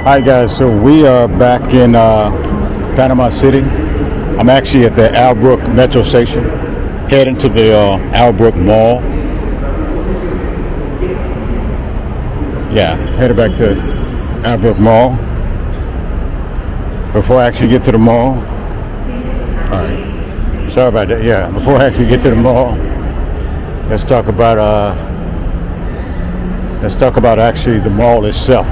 Hi guys, so we are back in Panama City. I'm actually at the Albrook metro station, heading to the Albrook Mall. Yeah, headed back to Albrook Mall. Before I actually get to the mall, alright, sorry about that, yeah, before I actually get to the mall, let's talk about actually the mall itself.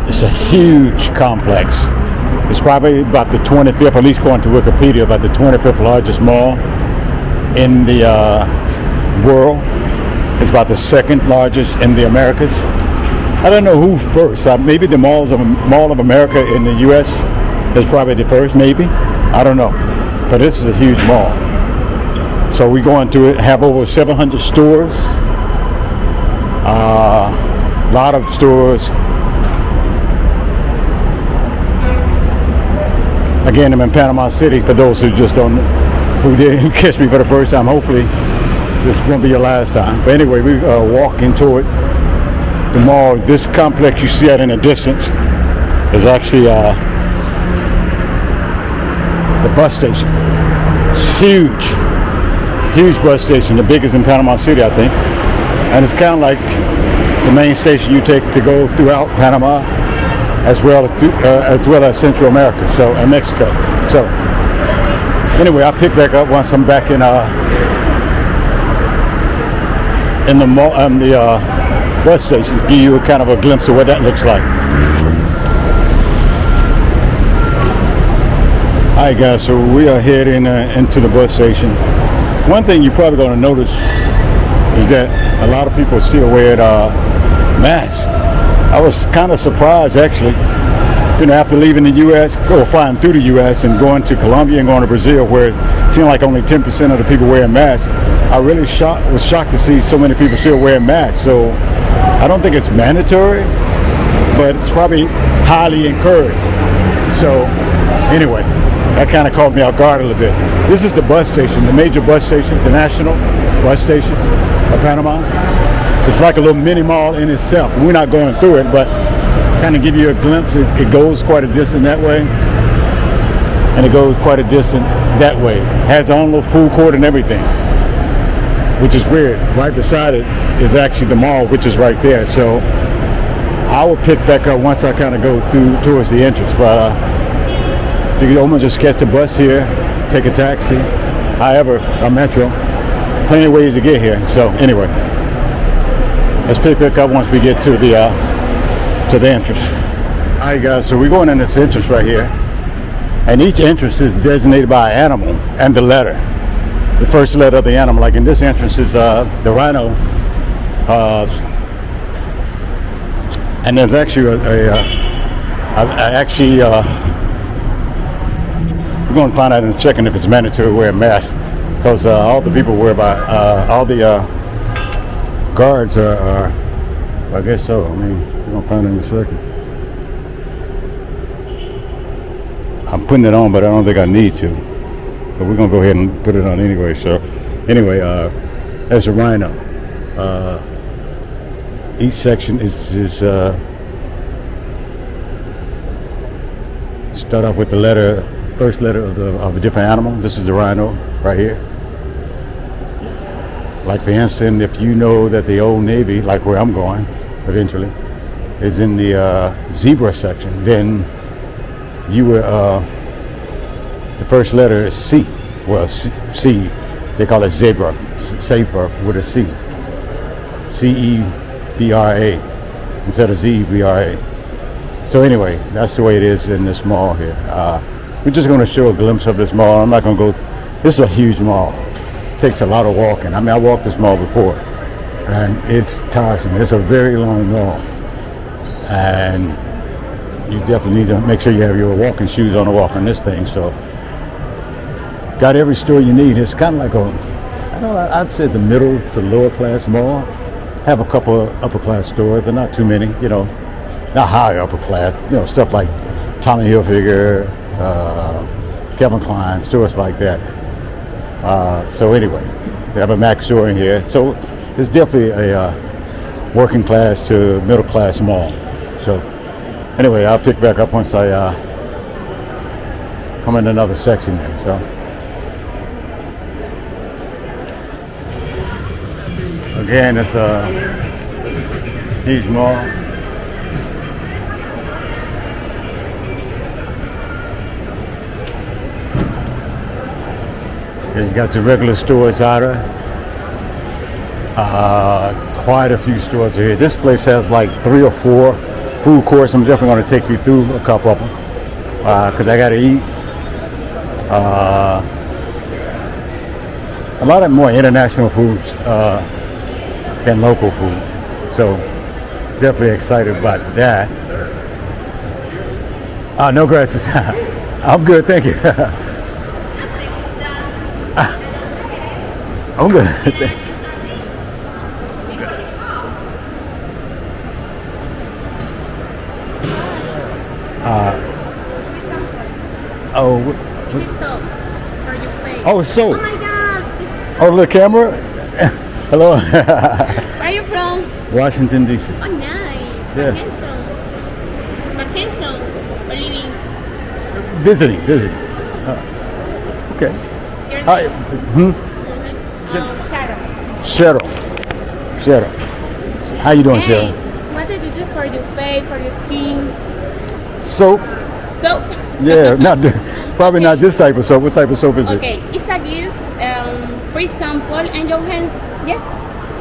It's a huge complex. It's probably about the 25th, at least according to Wikipedia, about the 25th largest mall in the world. It's about the second largest in the Americas. I don't know who first. Maybe the Mall of America in the U.S. is probably the first, maybe. I don't know. But this is a huge mall. So we go into it, have over 700 stores. A lot of stores. Again, I'm in Panama City. For those who didn't catch me for the first time, hopefully this won't be your last time. But anyway, we are walking towards the mall. This complex you see out in the distance is actually the bus station. It's huge bus station, the biggest in Panama City, I think. And it's kind of like the main station you take to go throughout Panama, as well as Central America, and Mexico. So anyway, I'll pick back up once I'm back in the mall, the bus stations. Give you a kind of a glimpse of what that looks like. All right, guys. So we are heading into the bus station. One thing you're probably going to notice is that a lot of people still wear masks. I was kind of surprised, actually, after leaving the U.S., or flying through the U.S. and going to Colombia and going to Brazil, where it seemed like only 10% of the people wearing masks. I really was shocked to see so many people still wearing masks. So I don't think it's mandatory, but it's probably highly encouraged. So anyway, that kind of caught me off guard a little bit. This is the bus station, the major bus station, the national bus station of Panama. It's like a little mini mall in itself. We're not going through it, but kind of give you a glimpse. It goes quite a distance that way, and it goes quite a distance that way. It has its own little food court and everything, which is weird. Right beside it is actually the mall, which is right there. So I will pick back up once I kind of go through towards the entrance. But you can almost just catch the bus here, take a taxi, however, a metro. Plenty of ways to get here. So anyway, let's pick back up once we get to the entrance. All right, guys. So we're going in this entrance right here, and each entrance is designated by an animal and the letter. The first letter of the animal. Like in this entrance is the rhino, and there's actually we're going to find out in a second if it's mandatory to wear a mask, because all the people wear all the guards are, I guess so. I mean, we're going to find out in a second. I'm putting it on, but I don't think I need to. But we're going to go ahead and put it on anyway. So anyway, there's a rhino. Each section is start off with the first letter of a different animal. This is the rhino right here. Like for instance, if you know that the Old Navy, like where I'm going eventually, is in the zebra section, then you were the first letter is C. Well, C. They call it zebra with a C. C-E-B-R-A instead of Z-E-B-R-A. So anyway, that's the way it is in this mall here. We're just going to show a glimpse of this mall. I'm not going to go. This is a huge mall. It takes a lot of walking. I mean, I walked this mall before, and it's tiresome. It's a very long mall, and you definitely need to make sure you have your walking shoes on to walk on this thing. So, got every store you need. It's kind of like I'd say the middle to lower class mall. Have a couple of upper class stores, but not too many. Not high upper class. Stuff like Tommy Hilfiger, Calvin Klein, stores like that. So anyway, they have a Mac store in here. So it's definitely a working class to middle class mall. So Anyway, I'll pick back up once I come in another section there. So again, it's a huge mall. Yeah, you got the regular stores out there. Quite a few stores here. This place has like 3 or 4 food courts. I'm definitely going to take you through a couple of them because I got to eat. A lot of more international foods than local food. So definitely excited about that. No gracias. I'm good, thank you. I'm good. This is soap for your face. Oh, soap. Oh my God. Oh, the camera? Hello. Where are you from? Washington, D.C. Oh, nice. Yeah. Vacation. Or living. Visiting. Okay. Your Hi. name? Shadow. Cheryl. How you doing, Hey, Cheryl? what did you do for your face, for your skin? Soap? Soap? Yeah, probably not this type of soap. What type of soap is it? Okay, it's a this, for example, and your hands, yes,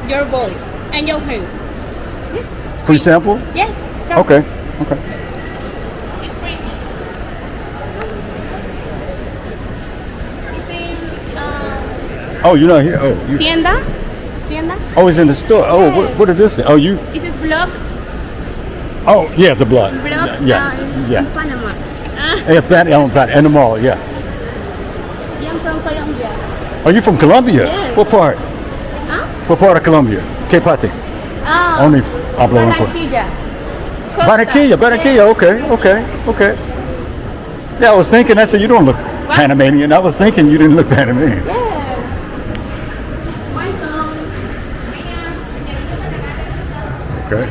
your body, and your hands. Yes. Free sample? Yes. Come. Okay. It's free. It's in, Oh, you're not here? Oh, tienda? Oh, it's in the store. Oh, Yes. what is this? Oh, you? It is block Oh, yeah, it's a block. in Yeah. Panama. In the mall, yeah. I'm from Colombia. Are you from Colombia? Yes. What part? Huh? What part of Colombia? ¿Qué parte? Oh, Only hablo un poco. Barranquilla. Costa. Barranquilla. Okay. Yeah, I was thinking. I said you don't look Panamanian. I was thinking you didn't look Panamanian. Yes. Welcome. Okay.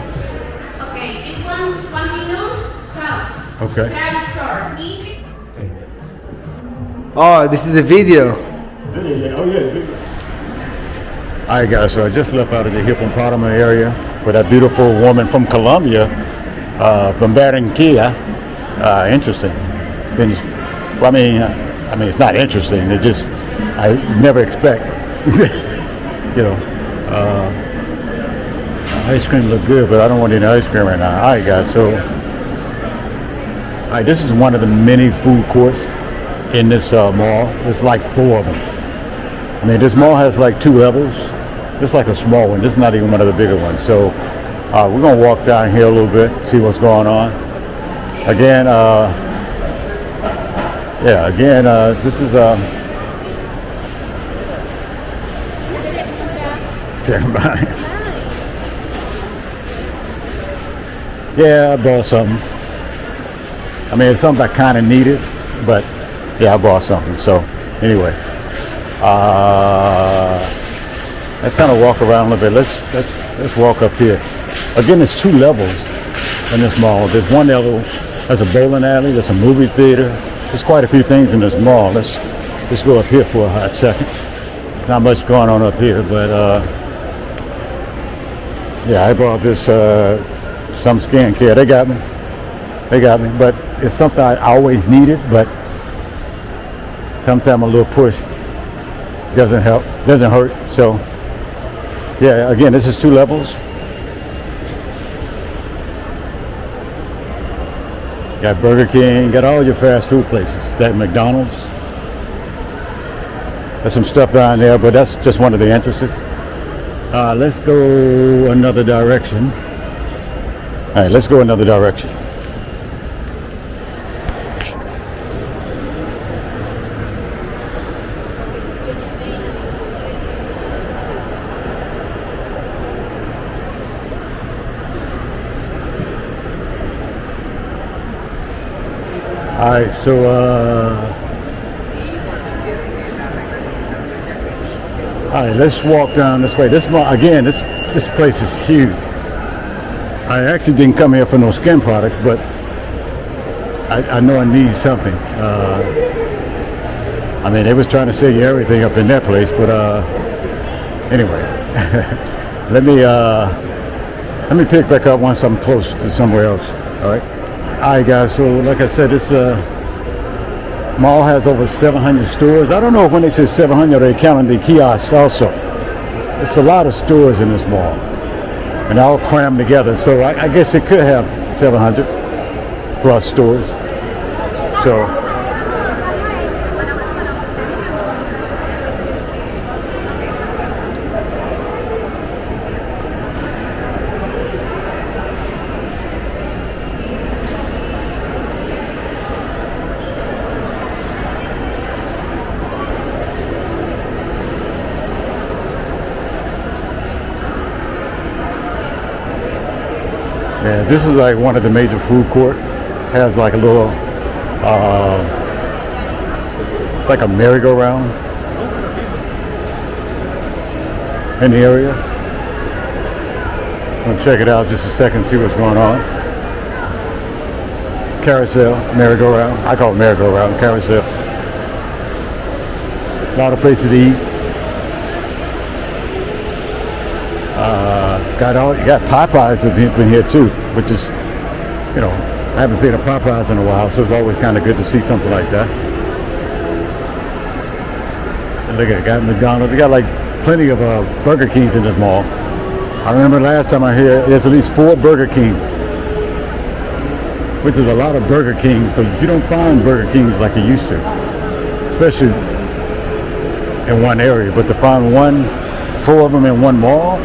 Okay, this one kilo. Okay. Oh, this is a video. All right, guys. So I just left out of the Hippopotamus area with that beautiful woman from Colombia, from Barranquilla. Interesting things. Well, I mean, it's not interesting. It just I never expect. Ice cream look good, but I don't want any ice cream right now. All right, guys. So, all right, this is one of the many food courts in this mall. There's like 4 of them. I mean, this mall has like 2 levels. This is like a small one. This is not even one of the bigger ones. So we're gonna walk down here a little bit, see what's going on. Again, this is everybody. Yeah, I bought something. I mean, it's something I kind of needed, but yeah, I bought something. So anyway, let's kind of walk around a little bit. Let's walk up here. Again, there's 2 levels in this mall. There's one level. There's a bowling alley. There's a movie theater. There's quite a few things in this mall. Let's go up here for a hot second. Not much going on up here, but yeah, I bought this some skincare. They got me. But it's something I always needed. But sometimes a little push doesn't hurt. So yeah, again, this is 2 levels. Got Burger King, got all your fast food places. That McDonald's. There's some stuff down there, but that's just one of the entrances. Let's go another direction. All right, let's go another direction. All right, so all right, let's walk down this way. This place is huge. I actually didn't come here for no skin products, but I know I need something. I mean, they was trying to sell you everything up in that place, but anyway, let me pick back up once I'm close to somewhere else. All right, guys. So, like I said, this mall has over 700 stores. I don't know if when they say 700, they're counting the kiosks also. It's a lot of stores in this mall, and all crammed together. So I guess it could have 700 plus stores. So. Yeah, this is like one of the major food court. Has like a little, like a merry-go-round in the area. I'm gonna check it out just a second, see what's going on. Carousel, merry-go-round. I call it merry-go-round, carousel. A lot of places to eat. Got Popeyes up in here too, which is, you know, I haven't seen a Popeyes in a while, so it's always kind of good to see something like that. And look at it, got McDonald's. They got like plenty of Burger Kings in this mall. I remember last time I here, there's at least 4 Burger King, which is a lot of Burger Kings, but you don't find Burger Kings like you used to, especially in one area. But to find 4 of them in one mall,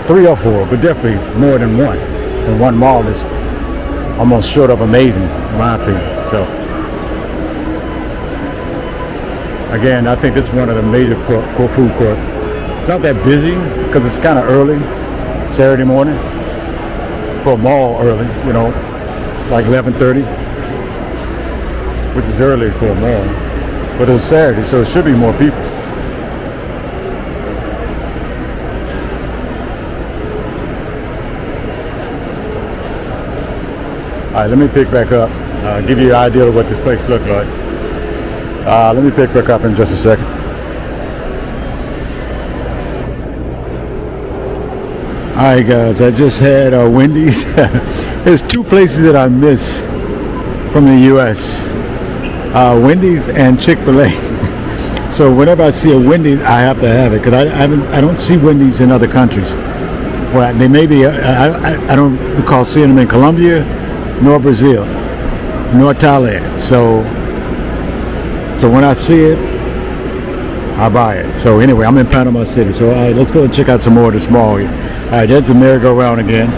3 or 4, but definitely more than one in one mall is almost short of amazing, in my opinion. So, again, I think this is one of the major food courts. Not that busy because it's kind of early, Saturday morning, for a mall early, you know, like 11:30, which is early for a mall. But it's Saturday, so it should be more people. All right, let me pick back up, give you an idea of what this place looks like. Let me pick back up in just a second. All right, guys, I just had Wendy's. There's 2 places that I miss from the U.S. Wendy's and Chick-fil-A. So whenever I see a Wendy's, I have to have it because I don't see Wendy's in other countries. Well, they may be. I don't recall seeing them in Colombia, nor Brazil, nor Thailand. So when I see it, I buy it. So anyway, I'm in Panama City. So all right, let's go and check out some more of this mall here. All right, there's the merry-go-round again.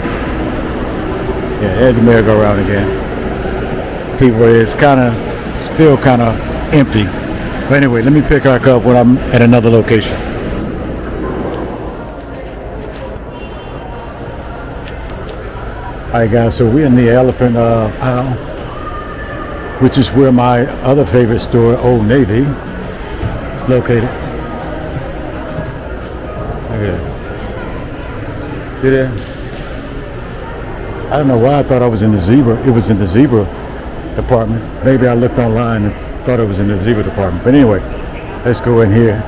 Yeah, there's the merry-go-round again. People, it's still kind of empty. But anyway, let me pick back up when I'm at another location. Alright guys, so we're in the elephant aisle, which is where my other favorite store, Old Navy, is located. Look at that. See there? I don't know why I thought I was in the zebra. It was in the zebra department. Maybe I looked online and thought it was in the zebra department. But anyway, let's go in here,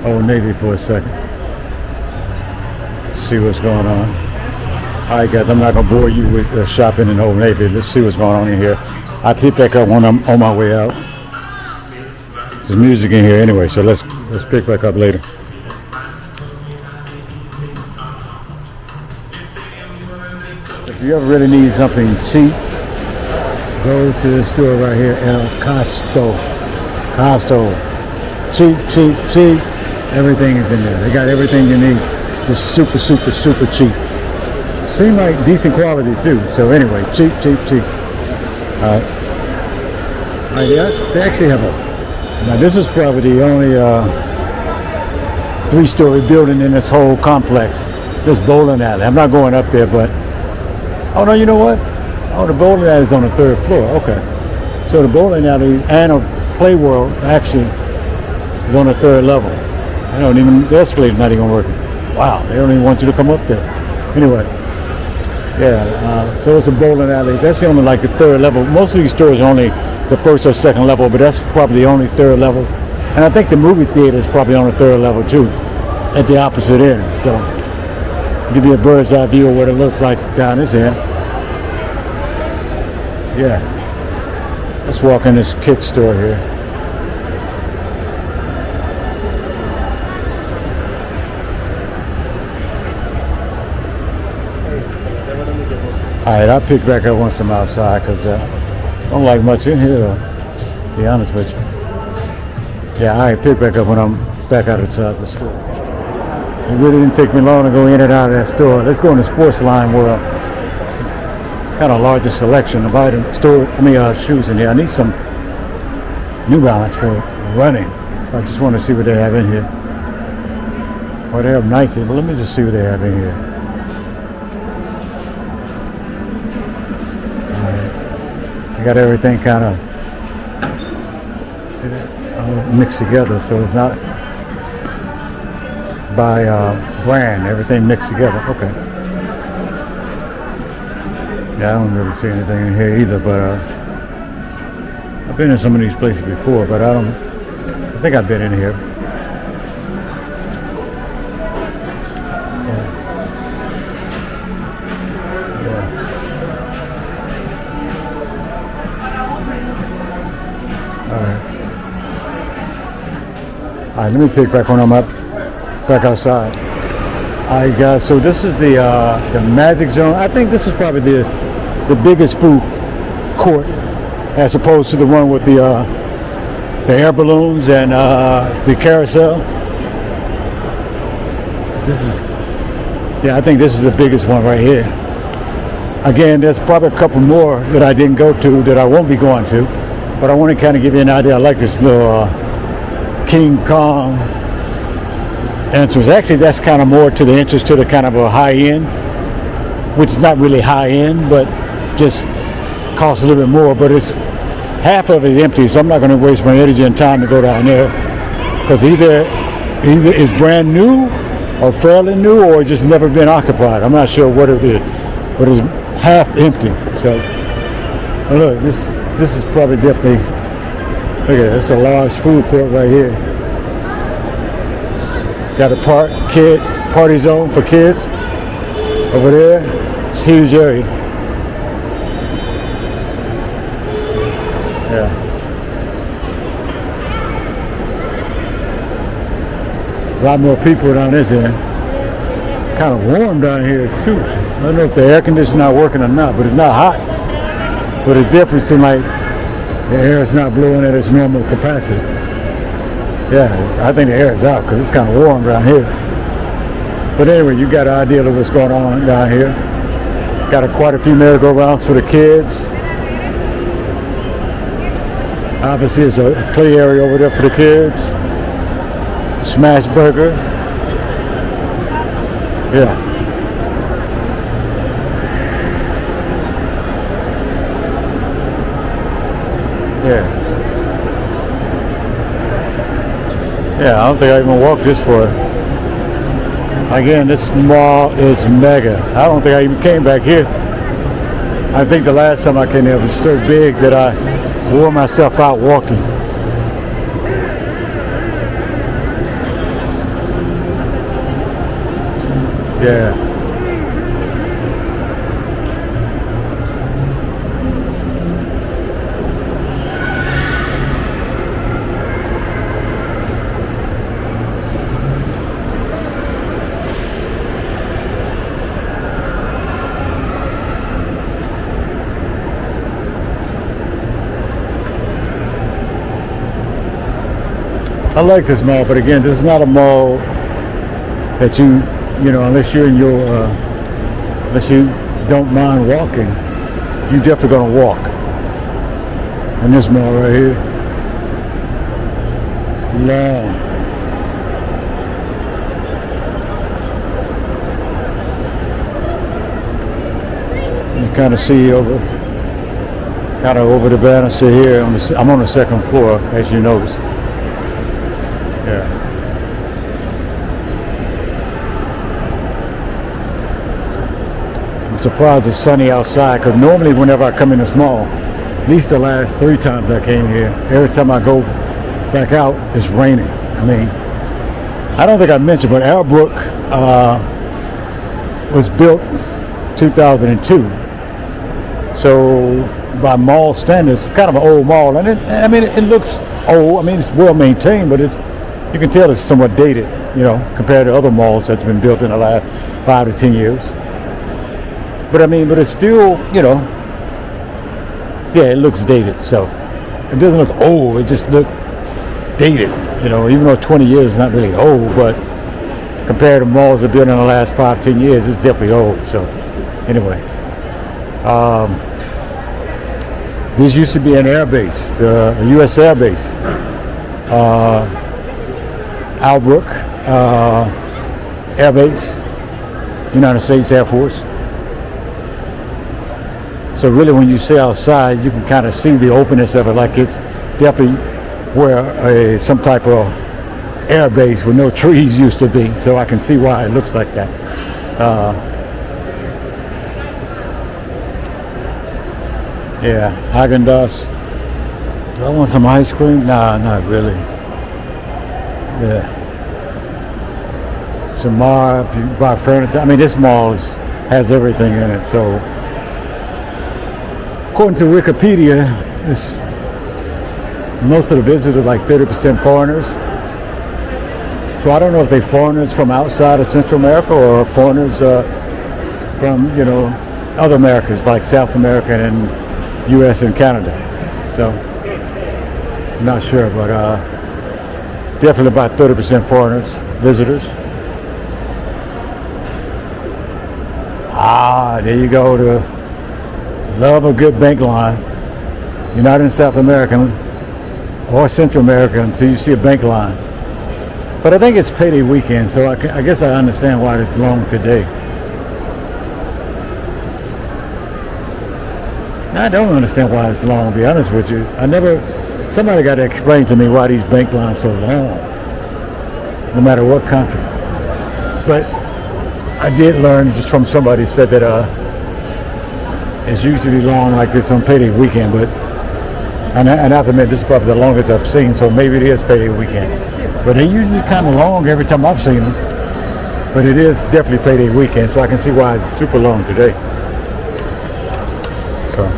Old Navy, for a second. See what's going on. All right, guys, I'm not gonna bore you with shopping in Old Navy. Let's see what's going on in here. I'll pick back up when I'm on my way out. There's music in here anyway, so let's pick back up later. If you ever really need something cheap, go to this store right here, Costco. Cheap. Everything is in there. They got everything you need. It's super cheap. Seem like decent quality too. So anyway, cheap. Alright, they actually have now this is probably the only 3-story building in this whole complex. This bowling alley. I'm not going up there, but oh no, you know what? Oh, the bowling alley is on the 3rd floor. Okay, so the bowling alley and a play world actually is on the 3rd level. The escalator's not even working. Wow, they don't even want you to come up there. Anyway. Yeah, so it's a bowling alley. That's the only like the third level. Most of these stores are only the first or second level, but that's probably the only third level. And I think the movie theater is probably on the third level too, at the opposite end. So give you a bird's eye view of what it looks like down this end. Yeah, let's walk in this kick store here. Alright, I'll pick back up once I'm outside because I don't like much in here though, to be honest with you. Yeah, alright, pick back up when I'm back outside the store. It really didn't take me long to go in and out of that store. Let's go in the sports line world. It's kind of largest selection of shoes in here. I need some New Balance for running. I just want to see what they have in here. Well, they have Nike, but let me just see what they have in here. Got everything kind of mixed together, so it's not by brand. Everything mixed together. Okay. Yeah, I don't really see anything in here either, but I've been in some of these places before, but I think I've been in here. Alright, let me pick back when I'm back outside. Alright guys, so this is the Magic Zone. I think this is probably the biggest food court as opposed to the one with the air balloons and the carousel. I think this is the biggest one right here. Again, there's probably a couple more that I didn't go to that I won't be going to, but I want to kind of give you an idea. I like this little King Kong entrance. Actually, that's kind of more to the entrance to the kind of a high end, which is not really high end, but just costs a little bit more. But it's half of it is empty, so I'm not going to waste my energy and time to go down there because either it's brand new or fairly new or it's just never been occupied. I'm not sure what it is, but it's half empty. So look, this is probably definitely. Look at it, it's a large food court right here. Got a party zone for kids over there. It's a huge area. Yeah. A lot more people down this end. Kind of warm down here too. I don't know if the air conditioner's not working or not, but it's not hot. But it's definitely seems like the air is not blowing at its normal capacity. Yeah, I think the air is out because it's kind of warm down here. But anyway, you got an idea of what's going on down here. Got quite a few merry-go-rounds for the kids. Obviously, there's a play area over there for the kids. Smash burger. Yeah. Yeah. Yeah, I don't think I even walked this far. Again, this mall is mega. I don't think I even came back here. I think the last time I came here was so big that I wore myself out walking. Yeah. I like this mall, but again, this is not a mall that unless you're in your, unless you don't mind walking, you're definitely gonna walk. In this mall right here, it's long. You kind of see over the banister here. I'm on the second floor, as you notice. Yeah. surprised it's sunny outside, because normally whenever I come in this mall, at least the last 3 times I came here, every time I go back out, it's raining. I mean, I don't think I mentioned, but Albrook was built 2002. So by mall standards, it's kind of an old mall, and it looks old. I mean, it's well maintained, but you can tell it's somewhat dated, compared to other malls that's been built in the last 5 to 10 years. But it's still, it looks dated. So it doesn't look old. It just looks dated. Even though 20 years is not really old, but compared to malls that built in the last 5, 10 years, it's definitely old. So anyway, this used to be an air base, a U.S. air base, Albrook Air Base, United States Air Force. So really, when you sit outside, you can kind of see the openness of it, like it's definitely where some type of air base with no trees used to be. So I can see why it looks like that. Yeah, Haagen-Dazs. Do I want some ice cream? Nah, not really. Yeah. Samar, if you buy furniture. This mall has everything in it. So, according to Wikipedia, most of the visitors are like 30% foreigners. So I don't know if they're foreigners from outside of Central America or foreigners from, other Americas like South America and U.S. and Canada. So I'm not sure, but definitely about 30% foreigners, visitors. There you go. To love a good bank line. You're not in South America or Central America until you see a bank line. But I think it's payday weekend, so I guess I understand why it's long today. I don't understand why it's long, to be honest with you. Somebody got to explain to me why these bank lines are so long, no matter what country. But I did learn just from somebody who said that it's usually long like this on payday weekend, but and I have to admit, this is probably the longest I've seen, so maybe it is payday weekend. But they're usually kind of long every time I've seen them. But it is definitely payday weekend, so I can see why it's super long today. So.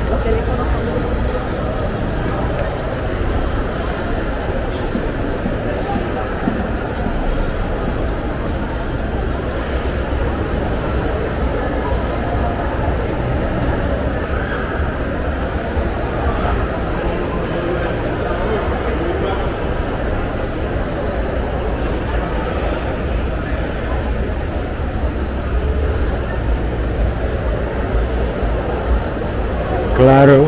Claro.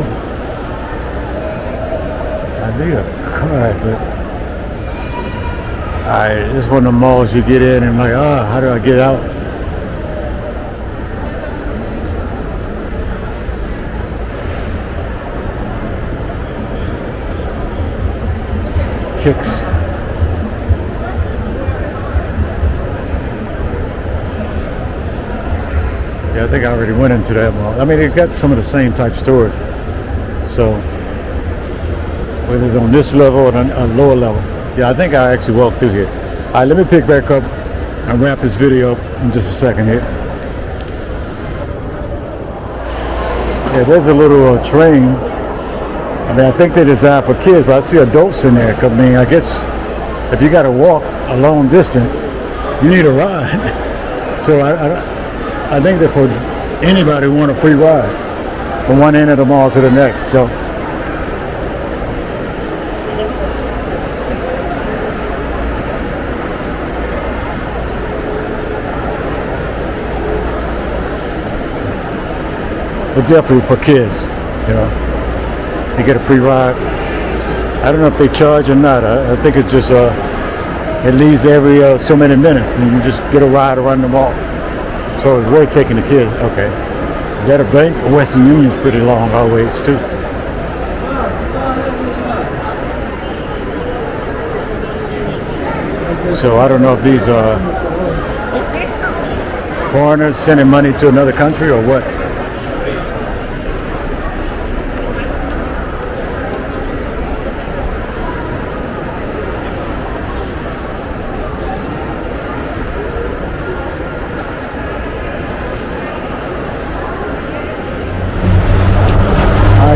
I need a card, but this is one of the malls you get in and I'm like, how do I get out? Kicks. Yeah, I think I already went into that mall. It got some of the same type stores. So, whether it's on this level or a lower level. Yeah, I think I actually walked through here. All right, let me pick back up and wrap this video up in just a second here. Yeah, there's a little train. I think they're designed for kids, but I see adults in there. I guess if you got to walk a long distance, you need a ride. So I think that for anybody who want a free ride from one end of the mall to the next. So but definitely for kids, you get a free ride. I don't know if they charge or not. I think it's just it leaves every so many minutes and you just get a ride around the mall. So it's worth taking the kids. Okay. Is that a bank? Western Union's pretty long always too. So I don't know if these are foreigners sending money to another country or what.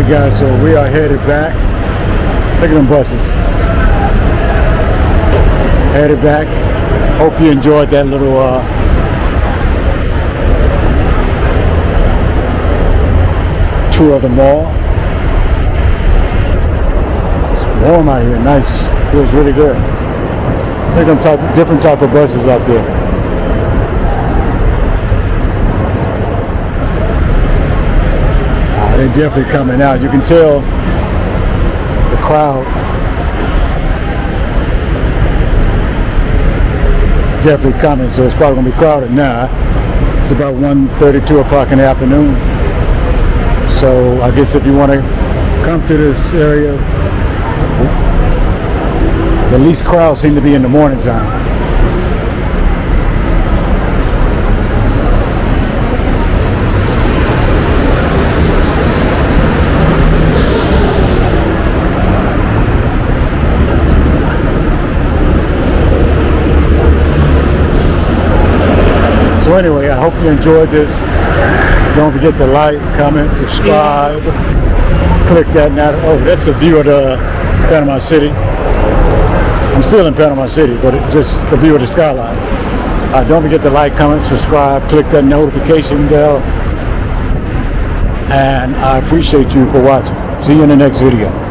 Alright guys, so we are headed back. Look at them buses. Headed back. Hope you enjoyed that little tour of the mall. It's warm out here, nice. Feels really good. Look at them different type of buses out there. They're definitely coming out. You can tell the crowd definitely coming, so it's probably going to be crowded now. It's about 1:30, 2 o'clock in the afternoon. So I guess if you want to come to this area, the least crowds seem to be in the morning time. So anyway, I hope you enjoyed this. Don't forget to like, comment, subscribe, click that now. Oh, that's the view of the Panama City. I'm still in Panama City, but it's just the view of the skyline. Don't forget to like, comment, subscribe, click that notification bell. And I appreciate you for watching. See you in the next video.